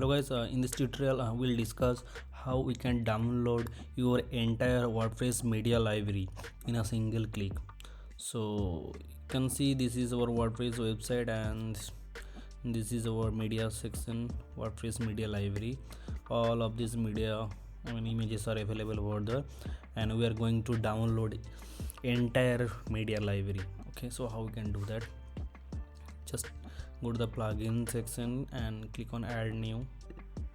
guys, in this tutorial we'll discuss how we can download your entire WordPress media library in a single click. So you can see this is our WordPress website and this is our media section, WordPress media library. All of these media images are available over there, and we are going to download entire media library. Okay, so how we can do that? Just go to the plugin section and click on add new.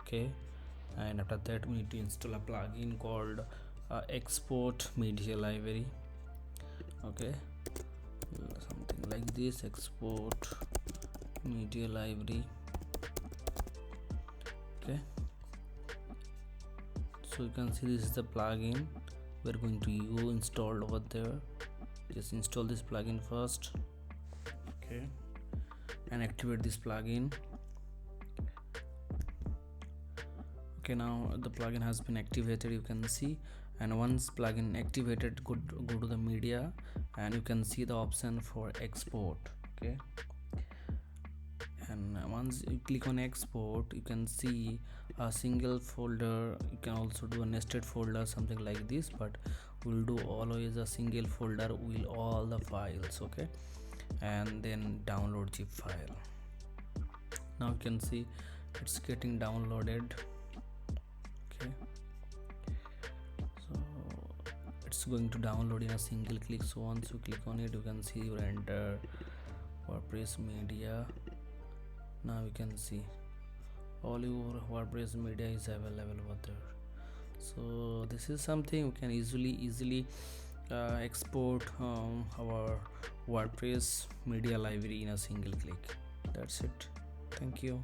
Okay, and after that we need to install a plugin called export media library. Okay, something like this, export media library. Okay, so you can see this is the plugin we're going to use installed over there. Just install this plugin first. Okay, and activate this plugin. Okay, now the plugin has been activated, you can see, and once plugin activated, go to the media and you can see the option for export. Okay, and once you click on export, you can see a single folder. You can also do a nested folder, something like this, but we'll do always a single folder with all the files. Okay, and then download zip file. Now you can see it's getting downloaded. Okay, so it's going to download in a single click. So once you click on it, you can see your entire WordPress media. Now you can see all your WordPress media is available over there. So this is something we can easily export our WordPress media library in a single click. That's it. Thank you.